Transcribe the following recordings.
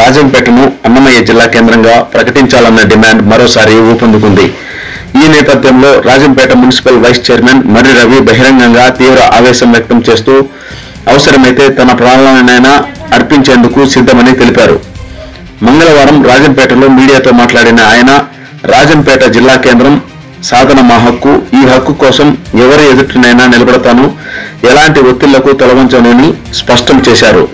రాజంపేటను అన్నమయ్య జిల్లా కేంద్రంగా ప్రకటించాలన్న డిమాండ్ మరోసారి ఊపందుకుంది. ఈ నేపథ్యంలో రాజంపేట మున్సిపల్ వైస్ చైర్మన్ మర్రి రవి బహిరంగంగా తీవ్ర ఆవేశం వ్యక్తం చేస్తూ అవసరమైతే తన ప్రాణాలనైనా అర్పించేందుకు సిద్ధమని తెలిపారు. మంగళవారం రాజంపేటలో మీడియాతో మాట్లాడిన ఆయన, రాజంపేట జిల్లా కేంద్రం సాధన మా హక్కు, ఈ హక్కు కోసం ఎవరి ఎదుటినైనా నిలబడతాను, ఎలాంటి ఒత్తిళ్లకు తలవంచనని స్పష్టం చేశారు.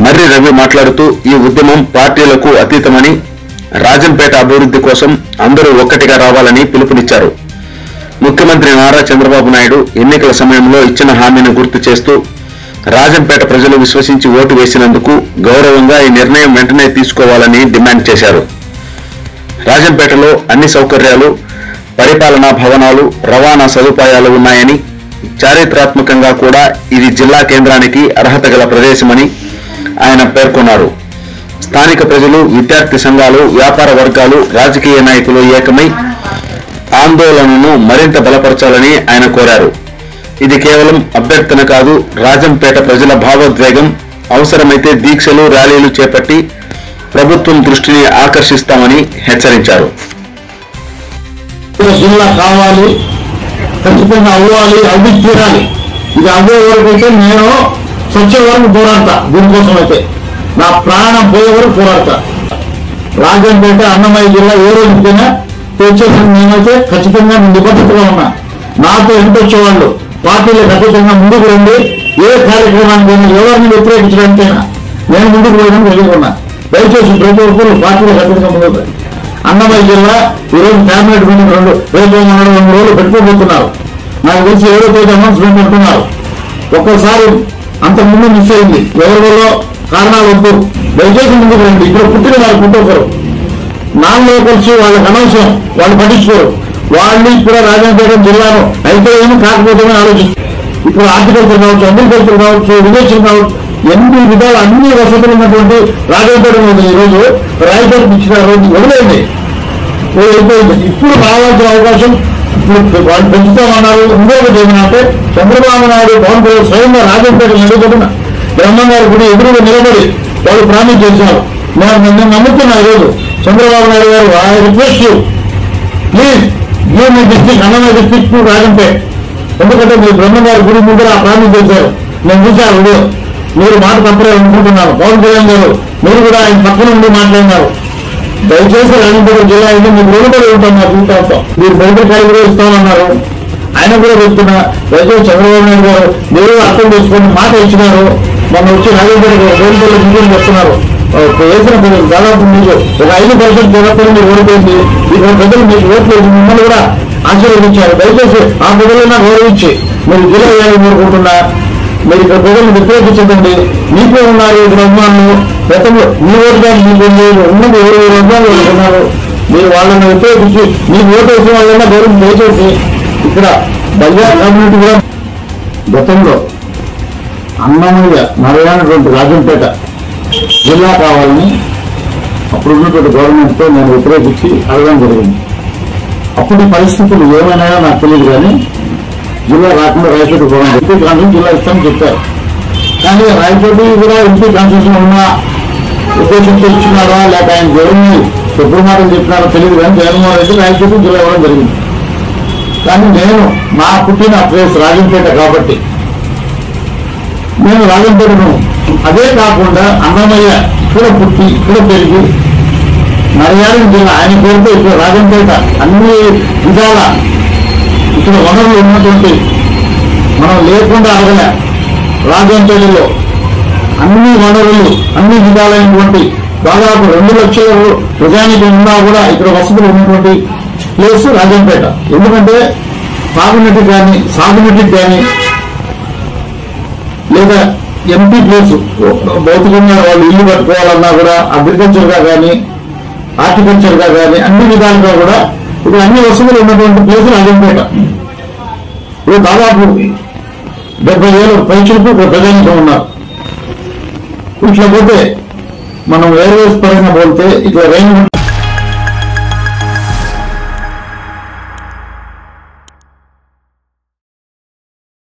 మర్రి రవి మాట్లాడుతూ ఈ ఉద్యమం పార్టీలకు అతీతమని, రాజంపేట అభివృద్ధి కోసం అందరూ ఒక్కటిగా రావాలని పిలుపునిచ్చారు. ముఖ్యమంత్రి నారా చంద్రబాబు నాయుడు ఎన్నికల సమయంలో ఇచ్చిన హామీని గుర్తు చేస్తూ రాజంపేట ప్రజలు విశ్వసించి ఓటు వేసినందుకు గౌరవంగా ఈ నిర్ణయం వెంటనే తీసుకోవాలని డిమాండ్ చేశారు. రాజంపేటలో అన్ని సౌకర్యాలు, పరిపాలనా భవనాలు, రవాణా సదుపాయాలు ఉన్నాయని, చారిత్రాత్మకంగా కూడా ఇది జిల్లా కేంద్రానికి అర్హత గల ప్రదేశమని ఆయన పేర్కొన్నారు. స్థానిక ప్రజలు, విద్యార్థి సంఘాలు, వ్యాపార వర్గాలు, రాజకీయ నాయకులు ఏకమై ఆందోళనను మరింత బలపరచాలని ఆయన కోరారు. ఇది కేవలం అభ్యర్థన కాదు, రాజంపేట ప్రజల భావోద్వేగం. అవసరమైతే దీక్షలు, ర్యాలీలు చేపట్టి ప్రభుత్వం దృష్టిని ఆకర్షిస్తామని హెచ్చరించారు. జిల్లా కావాలి, ఖచ్చితంగా అవ్వాలి, అభివృద్ధి తీరాలి. ఇది అవ్వే వరకు అయితే నేను వచ్చే వరకు పోరాడతా. దీనికోసం అయితే నా ప్రాణం పోయే వరకు పోరాడతా. రాజంపేట అన్నమయ్య జిల్లా ఏ రోజుకైనా తెచ్చేసి నేనైతే ఖచ్చితంగా నిబద్ధతగా ఉన్నా. నాతో ఎంత వచ్చేవాళ్ళు పార్టీలో ఖచ్చితంగా ముందుకు రండి. ఏ కార్యక్రమానికి ఎవరిని వ్యతిరేకించడానికైనా నేను ముందుకు వెళ్ళడానికి వెళ్ళుకున్నా. దయచేసి ప్రతి ఒక్కరు పార్టీలో ఖచ్చితంగా ముందుకు. అన్నమయ్య జిల్లా ఈరోజు క్యాబినెట్ మీటింగ్ రేపు 2 రోజులు పెట్టుకోబోతున్నారు. నాకు తెలిసి ఎవరైతే అనౌన్స్మెంట్ అంటున్నారు. ఒక్కసారి అంతకుముందు మిస్ అయింది. ఎవరిలో కారణాలు వద్దు, దయచేసి ముందుకు రండి. ఇక్కడ పుట్టిన వాళ్ళు పుట్టొకరు, నాన్ లోకల్స్ వాళ్ళకి అనవసరం, వాళ్ళు పట్టించుకోరు. వాళ్ళు ఇప్పుడు రాజంపేట జిల్లాను అయితే ఏమో కాకపోతే ఆలోచిస్తారు. ఇప్పుడు హార్టికల్చర్ కావచ్చు, అగ్రికల్చర్ కావచ్చు, ఇరిగేషన్ కావచ్చు, ఎన్ని విధాలు అన్ని వసతులు ఉన్నటువంటి రాజంపేట మీద ఈరోజు రాయపేటకు ఇచ్చిన రోజు వదిలేండి, అయిపోయింది. ఇప్పుడు రావాల్సిన అవకాశం ఇప్పుడు వాళ్ళు పెంచుతామన్నారు. ఇంకొకటి ఏమనంటే చంద్రబాబు నాయుడు, పవన్ కళ్యాణ్ స్వయంగా రాజంపేట నిలబడిన బ్రహ్మంగారి గుడి ఎదురుగా నిలబడి వాళ్ళు ప్రామిస్ చేశారు. నేను నమ్ముతున్నా ఈరోజు చంద్రబాబు నాయుడు గారు, I request you please give my district, Annamayya district to Rajampet. ఎందుకంటే మీరు బ్రహ్మంగారి గుడి ముందు ఆ ప్రామిస్ చేశారు. నేను చూశాను వీడియో. మీరు మాట తప్పలేదు అనుకుంటున్నాను. పవన్ కళ్యాణ్ గారు మీరు కూడా ఆయన పక్కన ఉండి మాట్లాడినారు. దయచేసి రాజంపేట జిల్లా అయితే మీకు రుణపడి ఉంటాం. మా జీవితాలతో మీరు మెడికల్ కాలేజ్ కూడా ఇస్తామన్నారు. ఆయన కూడా చెప్తున్నా, దయచేసి చంద్రబాబు నాయుడు గారు మీరు అర్థం చేసుకుని మాట ఇచ్చినారు. మొన్న వచ్చి రాజంపేట గవర్నమెంట్ మీటింగ్ చెప్తున్నారు. వేసిన ప్రజలు దాదాపు మీకు ఒక 5% జగత్తులు మీరు ఓడిపోయింది. ఇక్కడ ప్రజలు మీకు ఓట్లు వేసి మిమ్మల్ని కూడా ఆశీర్వదించారు. దయచేసి ఆ ప్రజలైనా గౌరవించి మీరు జిల్లా వేయాలని కోరుకుంటున్నా. మీరు ఇక్కడ ప్రజలను వ్యతిరేకించదండి. మీకే ఉన్నారు ఇక్కడ అభిమానులు. గతంలో మీ ఓటు కానీ మీకు ఉన్నది 20,000 అభిమానులు ఉన్నారు. మీరు వాళ్ళని వ్యతిరేకించి మీకు ఓటు వేసిన వాళ్ళైనా గౌరవం దయచేసి ఇక్కడ బల్యా కమ్యూనిటీ కూడా గతంలో అన్నమయ్య నరయానటువంటి రాజంపేట జిల్లా కావాలని అప్పుడు ఉన్నటువంటి గవర్నమెంట్తో నేను వ్యతిరేకించి అడగడం జరిగింది. అప్పుడు పరిస్థితులు ఏమైనాయో నాకు తెలియదు, కానీ జిల్లా రాకుండా రాయపేట పోవడం ఎంపీ కాన్స్టిట్యూషన్ జిల్లా ఇస్తామని చెప్పారు. కానీ రాయపేట కూడా ఎంపీ కాన్స్టిట్యూషన్ ఉన్న ఉద్దేశంతో ఇచ్చినారా లేక ఆయన జగన్ని ఎప్పుడు మాటలు చెప్పినారో తెలియదు, కానీ జగన్మోహన్ రెడ్డి రాయపేట జిల్లా ఇవ్వడం జరిగింది. కానీ నేను నా పుట్టిన ప్లేస్ రాజంపేట కాబట్టి నేను రాజంపేటను, అదే కాకుండా అన్నమయ్య ఇక్కడ పుట్టి ఇక్కడ పెరిగి నరయాని జిల్లా ఆయన పేరుతో ఇక్కడ రాజంపేట అన్ని విధాల ఇక్కడ వనరులు ఉన్నటువంటి మనం లేకుండా అడగలే. రాజంపేటలో అన్ని వనరులు అన్ని విధాలైనటువంటి దాదాపు 2 లక్షల ప్రజానికి ఉన్నా కూడా ఇక్కడ వసతులు ఉన్నటువంటి ప్లేస్ రాజంపేట. ఎందుకంటే తాగునీటికి కానీ సాగునీటికి కానీ లేదా ఎంపీ ప్లేస్ భౌతికంగా వాళ్ళు ఇల్లు కట్టుకోవాలన్నా కూడా అగ్రికల్చర్గా కానీ హార్టికల్చర్గా కానీ అన్ని విధాలుగా కూడా ఇక్కడ అన్ని వసతులు ఉన్నటువంటి ప్లేస్ రాజంపేట. ఇప్పుడు దాదాపు 70,000 పైచులకు ఇక్కడ ప్రజానికం ఉన్నారు. ఇట్లా పోతే మనం ఎయిర్వేస్ పరంగా పోతే ఇట్లా రైలు